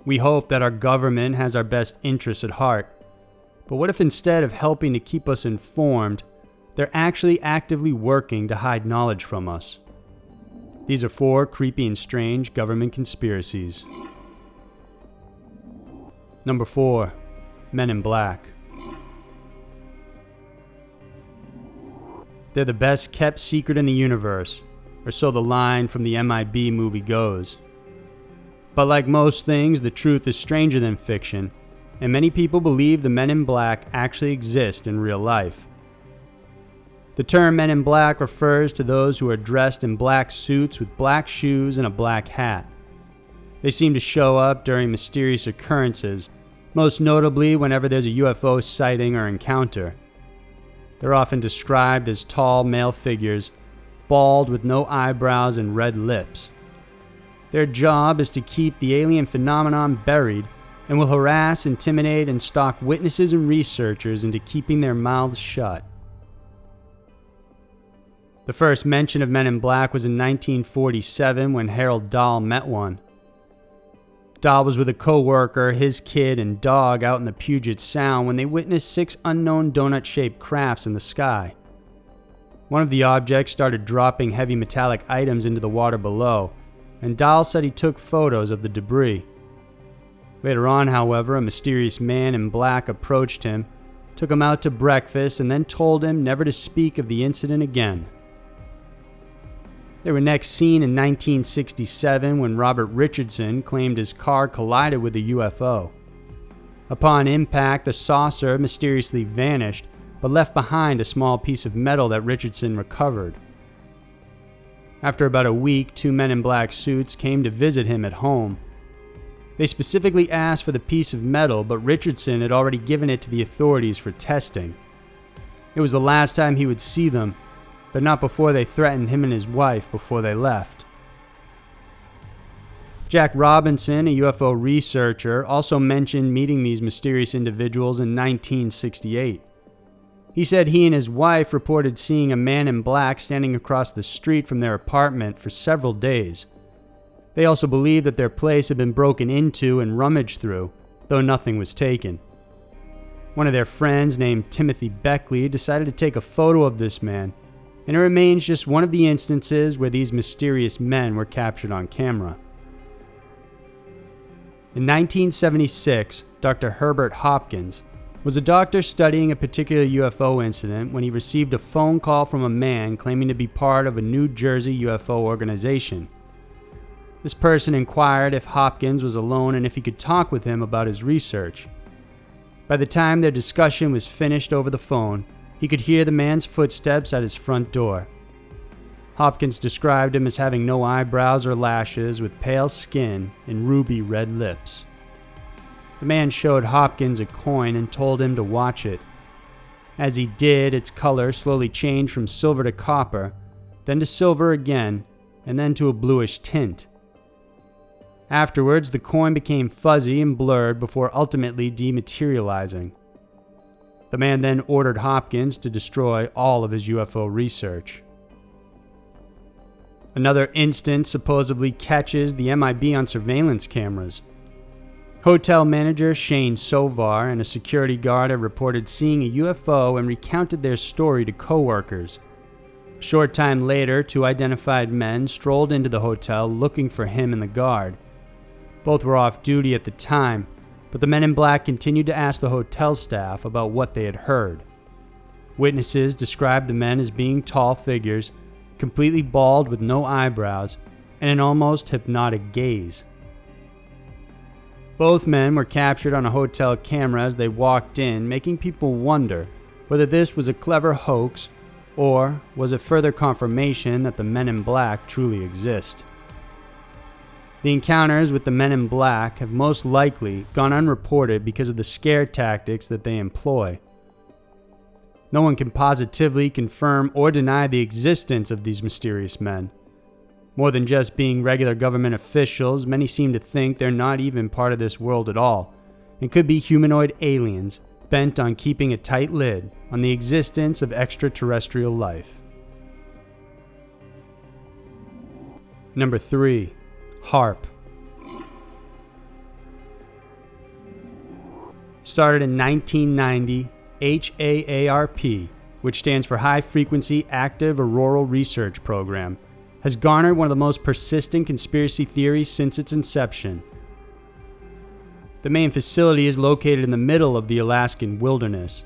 We hope that our government has our best interests at heart. But what if instead of helping to keep us informed, they're actually actively working to hide knowledge from us? These are 4 creepy and strange government conspiracies. Number 4. Men in Black. They're the best kept secret in the universe, or so the line from the MIB movie goes. But like most things, the truth is stranger than fiction, and many people believe the Men in Black actually exist in real life. The term Men in Black refers to those who are dressed in black suits with black shoes and a black hat. They seem to show up during mysterious occurrences, most notably whenever there's a UFO sighting or encounter. They're often described as tall male figures, bald with no eyebrows and red lips. Their job is to keep the alien phenomenon buried and will harass, intimidate, and stalk witnesses and researchers into keeping their mouths shut. The first mention of Men in Black was in 1947 when Harold Dahl met one. Dahl was with a co-worker, his kid, and dog out in the Puget Sound when they witnessed 6 unknown donut-shaped crafts in the sky. One of the objects started dropping heavy metallic items into the water below, and Dahl said he took photos of the debris. Later on, however, a mysterious man in black approached him, took him out to breakfast, and then told him never to speak of the incident again. They were next seen in 1967 when Robert Richardson claimed his car collided with a UFO. Upon impact, the saucer mysteriously vanished, but left behind a small piece of metal that Richardson recovered. After about a week, 2 men in black suits came to visit him at home. They specifically asked for the piece of metal, but Richardson had already given it to the authorities for testing. It was the last time he would see them, but not before they threatened him and his wife before they left. Jack Robinson, a UFO researcher, also mentioned meeting these mysterious individuals in 1968. He said he and his wife reported seeing a man in black standing across the street from their apartment for several days. They also believed that their place had been broken into and rummaged through, though nothing was taken. One of their friends, named Timothy Beckley, decided to take a photo of this man, and it remains just one of the instances where these mysterious men were captured on camera. In 1976, Dr. Herbert Hopkins was a doctor studying a particular UFO incident when he received a phone call from a man claiming to be part of a New Jersey UFO organization. This person inquired if Hopkins was alone and if he could talk with him about his research. By the time their discussion was finished over the phone, he could hear the man's footsteps at his front door. Hopkins described him as having no eyebrows or lashes, with pale skin and ruby red lips. The man showed Hopkins a coin and told him to watch it. As he did, its color slowly changed from silver to copper, then to silver again, and then to a bluish tint. Afterwards, the coin became fuzzy and blurred before ultimately dematerializing. The man then ordered Hopkins to destroy all of his UFO research. Another instance supposedly catches the MIB on surveillance cameras. Hotel manager Shane Sovar and a security guard have reported seeing a UFO and recounted their story to coworkers. A short time later, 2 identified men strolled into the hotel looking for him and the guard. Both were off duty at the time, but the men in black continued to ask the hotel staff about what they had heard. Witnesses described the men as being tall figures, completely bald with no eyebrows, and an almost hypnotic gaze. Both men were captured on a hotel camera as they walked in, making people wonder whether this was a clever hoax or was it further confirmation that the men in black truly exist. The encounters with the men in black have most likely gone unreported because of the scare tactics that they employ. No one can positively confirm or deny the existence of these mysterious men. More than just being regular government officials, many seem to think they're not even part of this world at all, and could be humanoid aliens bent on keeping a tight lid on the existence of extraterrestrial life. Number 3. HAARP. started in 1990, HAARP, which stands for High Frequency Active Auroral Research Program, has garnered one of the most persistent conspiracy theories since its inception. The main facility is located in the middle of the Alaskan wilderness.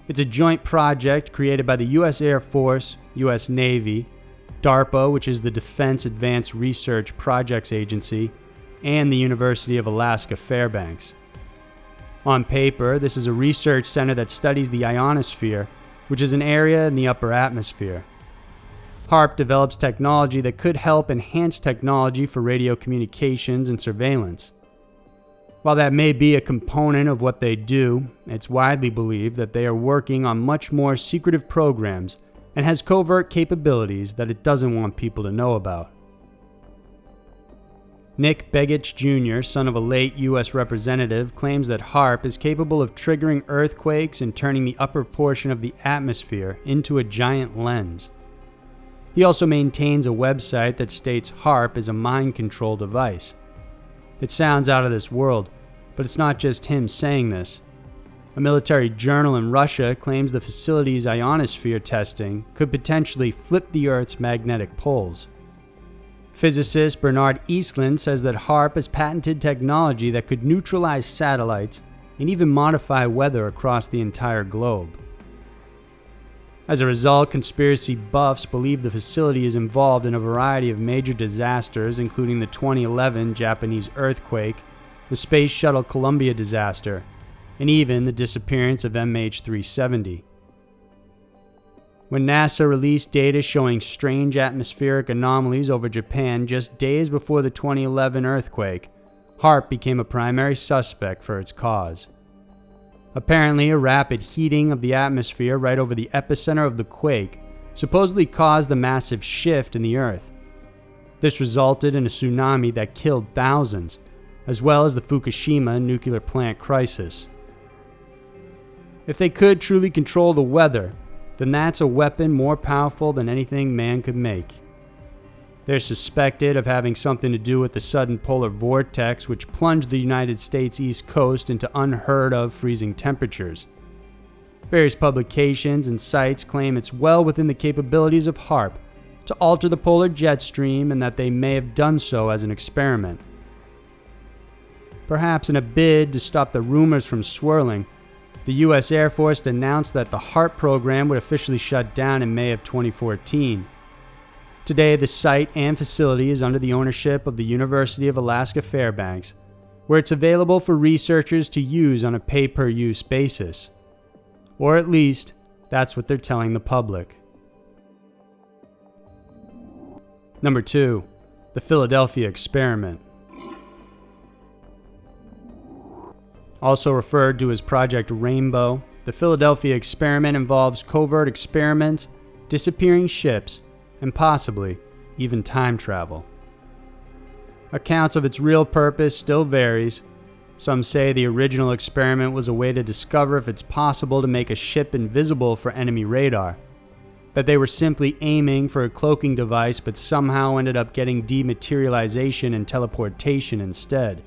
It's a joint project created by the U.S. Air Force, U.S. Navy, DARPA, which is the Defense Advanced Research Projects Agency, and the University of Alaska Fairbanks. On paper, this is a research center that studies the ionosphere, which is an area in the upper atmosphere. HAARP develops technology that could help enhance technology for radio communications and surveillance. While that may be a component of what they do, it's widely believed that they are working on much more secretive programs and has covert capabilities that it doesn't want people to know about. Nick Begich Jr., son of a late U.S. representative, claims that HAARP is capable of triggering earthquakes and turning the upper portion of the atmosphere into a giant lens. He also maintains a website that states HAARP is a mind control device. It sounds out of this world, but it's not just him saying this. A military journal in Russia claims the facility's ionosphere testing could potentially flip the Earth's magnetic poles. Physicist Bernard Eastland says that HAARP has patented technology that could neutralize satellites and even modify weather across the entire globe. As a result, conspiracy buffs believe the facility is involved in a variety of major disasters, including the 2011 Japanese earthquake, the Space Shuttle Columbia disaster, and even the disappearance of MH370. When NASA released data showing strange atmospheric anomalies over Japan just days before the 2011 earthquake, HAARP became a primary suspect for its cause. Apparently, a rapid heating of the atmosphere right over the epicenter of the quake supposedly caused the massive shift in the Earth. This resulted in a tsunami that killed thousands, as well as the Fukushima nuclear plant crisis. If they could truly control the weather, then that's a weapon more powerful than anything man could make. They're suspected of having something to do with the sudden polar vortex which plunged the United States East Coast into unheard of freezing temperatures. Various publications and sites claim it's well within the capabilities of HAARP to alter the polar jet stream and that they may have done so as an experiment. Perhaps in a bid to stop the rumors from swirling, the U.S. Air Force announced that the HAARP program would officially shut down in May of 2014. Today, the site and facility is under the ownership of the University of Alaska Fairbanks, where it's available for researchers to use on a pay-per-use basis. Or at least, that's what they're telling the public. Number 2. The Philadelphia Experiment. Also referred to as Project Rainbow, the Philadelphia Experiment involves covert experiments, disappearing ships, and possibly even time travel. Accounts of its real purpose still varies. Some say the original experiment was a way to discover if it's possible to make a ship invisible for enemy radar, that they were simply aiming for a cloaking device but somehow ended up getting dematerialization and teleportation instead.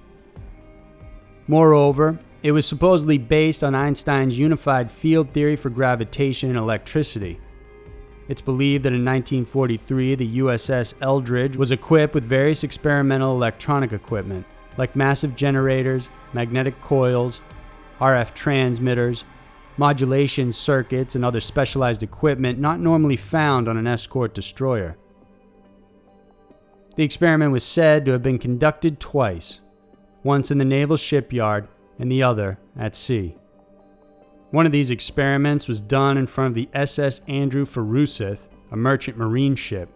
Moreover, it was supposedly based on Einstein's unified field theory for gravitation and electricity. It's believed that in 1943, the USS Eldridge was equipped with various experimental electronic equipment, like massive generators, magnetic coils, RF transmitters, modulation circuits, and other specialized equipment not normally found on an escort destroyer. The experiment was said to have been conducted twice, once in the naval shipyard and the other at sea. One of these experiments was done in front of the SS Andrew Forsyth, a merchant marine ship.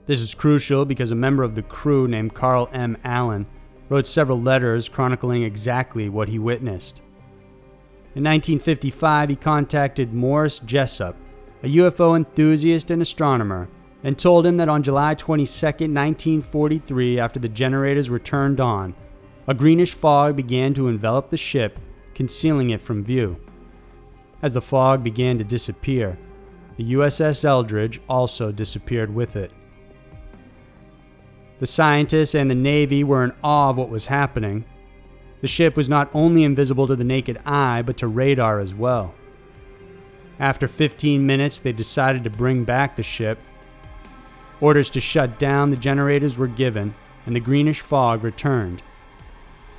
This is crucial because a member of the crew named Carl M. Allen wrote several letters chronicling exactly what he witnessed. In 1955, he contacted Morris Jessup, a UFO enthusiast and astronomer, and told him that on July 22, 1943, after the generators were turned on, a greenish fog began to envelop the ship, concealing it from view. As the fog began to disappear, the USS Eldridge also disappeared with it. The scientists and the Navy were in awe of what was happening. The ship was not only invisible to the naked eye, but to radar as well. After 15 minutes, they decided to bring back the ship. Orders to shut down the generators were given, and the greenish fog returned.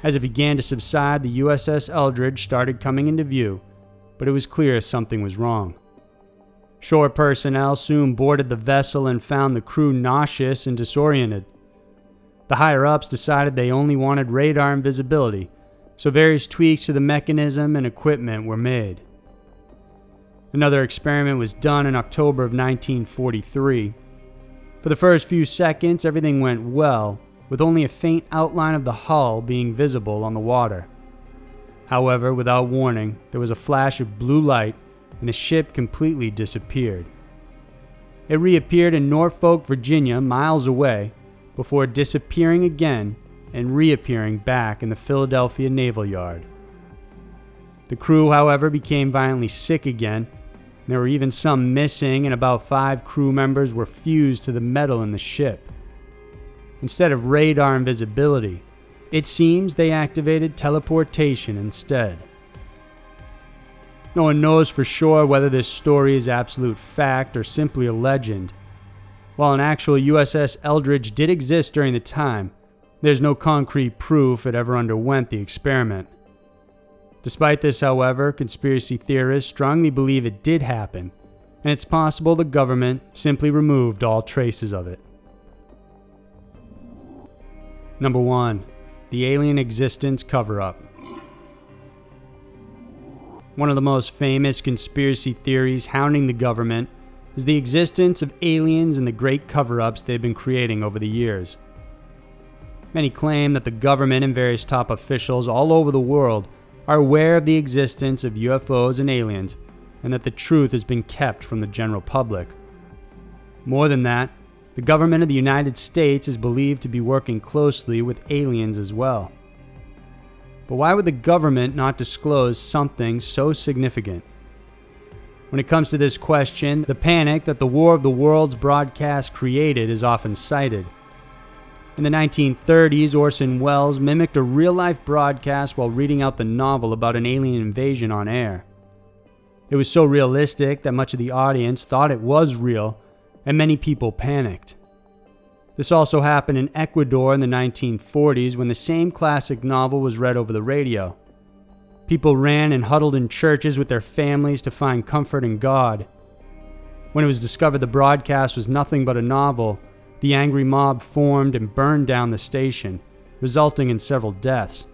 As it began to subside, the USS Eldridge started coming into view, but it was clear something was wrong. Shore personnel soon boarded the vessel and found the crew nauseous and disoriented. The higher-ups decided they only wanted radar and visibility, so various tweaks to the mechanism and equipment were made. Another experiment was done in October of 1943. For the first few seconds, everything went well, with only a faint outline of the hull being visible on the water. However, without warning, there was a flash of blue light and the ship completely disappeared. It reappeared in Norfolk, Virginia, miles away, before disappearing again and reappearing back in the Philadelphia Naval Yard. The crew, however, became violently sick again. There were even some missing, and about 5 crew members were fused to the metal in the ship. Instead of radar and visibility, it seems they activated teleportation instead. No one knows for sure whether this story is absolute fact or simply a legend. While an actual USS Eldridge did exist during the time, there's no concrete proof it ever underwent the experiment. Despite this, however, conspiracy theorists strongly believe it did happen, and it's possible the government simply removed all traces of it. Number 1. The Alien Existence Cover-Up. One of the most famous conspiracy theories hounding the government is the existence of aliens and the great cover-ups they've been creating over the years. Many claim that the government and various top officials all over the world are aware of the existence of UFOs and aliens, and that the truth has been kept from the general public. More than that, the government of the United States is believed to be working closely with aliens as well. But why would the government not disclose something so significant? When it comes to this question, the panic that the War of the Worlds broadcast created is often cited. In the 1930s, Orson Welles mimicked a real-life broadcast while reading out the novel about an alien invasion on air. It was so realistic that much of the audience thought it was real, and many people panicked. This also happened in Ecuador in the 1940s when the same classic novel was read over the radio. People ran and huddled in churches with their families to find comfort in God. When it was discovered the broadcast was nothing but a novel, the angry mob formed and burned down the station, resulting in several deaths.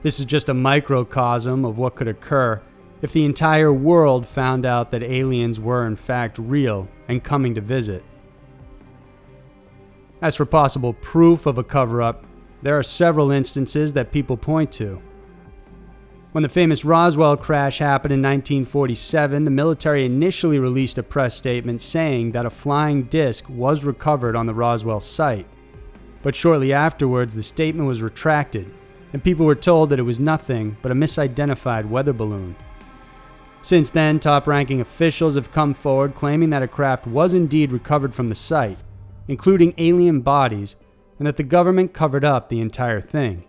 This is just a microcosm of what could occur if the entire world found out that aliens were in fact real and coming to visit. As for possible proof of a cover-up, there are several instances that people point to. When the famous Roswell crash happened in 1947, the military initially released a press statement saying that a flying disc was recovered on the Roswell site. But shortly afterwards, the statement was retracted, and people were told that it was nothing but a misidentified weather balloon. Since then, top-ranking officials have come forward claiming that a craft was indeed recovered from the site, including alien bodies, and that the government covered up the entire thing.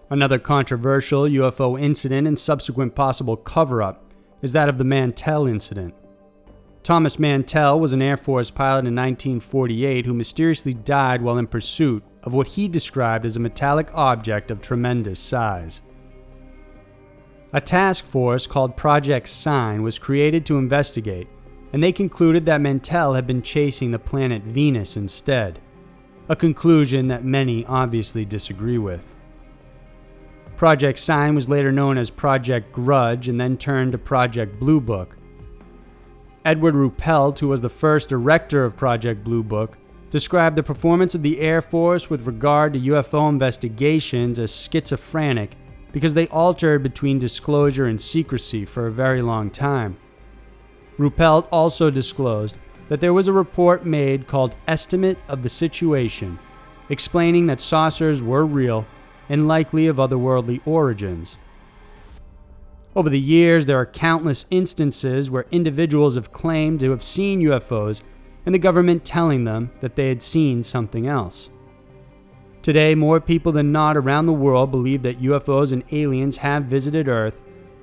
Another controversial UFO incident and subsequent possible cover-up is that of the Mantell incident. Thomas Mantell was an Air Force pilot in 1948 who mysteriously died while in pursuit of what he described as a metallic object of tremendous size. A task force called Project Sign was created to investigate, and they concluded that Mantell had been chasing the planet Venus instead, a conclusion that many obviously disagree with. Project Sign was later known as Project Grudge and then turned to Project Blue Book. Edward Ruppelt, who was the first director of Project Blue Book, described the performance of the Air Force with regard to UFO investigations as schizophrenic because they altered between disclosure and secrecy for a very long time. Ruppelt also disclosed that there was a report made called Estimate of the Situation, explaining that saucers were real and likely of otherworldly origins. Over the years, there are countless instances where individuals have claimed to have seen UFOs and the government telling them that they had seen something else. Today, more people than not around the world believe that UFOs and aliens have visited Earth,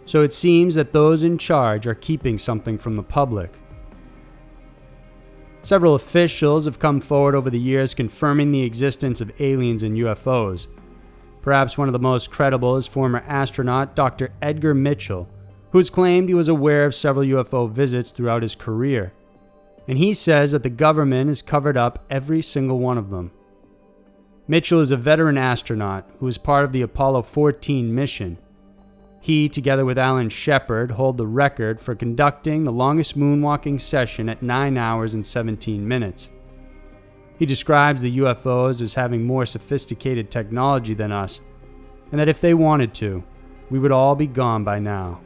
so it seems that those in charge are keeping something from the public. Several officials have come forward over the years confirming the existence of aliens and UFOs. Perhaps one of the most credible is former astronaut Dr. Edgar Mitchell, who has claimed he was aware of several UFO visits throughout his career. And he says that the government has covered up every single one of them. Mitchell is a veteran astronaut who was part of the Apollo 14 mission. He, together with Alan Shepard, hold the record for conducting the longest moonwalking session at 9 hours and 17 minutes. He describes the UFOs as having more sophisticated technology than us, and that if they wanted to, we would all be gone by now.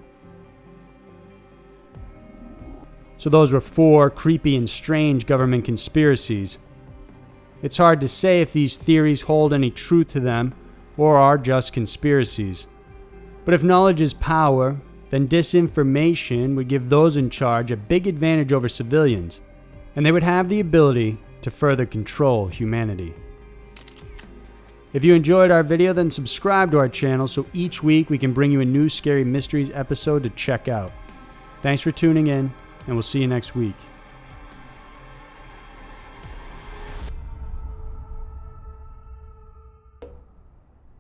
So those were 4 creepy and strange government conspiracies. It's hard to say if these theories hold any truth to them or are just conspiracies. But if knowledge is power, then disinformation would give those in charge a big advantage over civilians, and they would have the ability to further control humanity. If you enjoyed our video, then subscribe to our channel so each week we can bring you a new Scary Mysteries episode to check out. Thanks for tuning in, and we'll see you next week.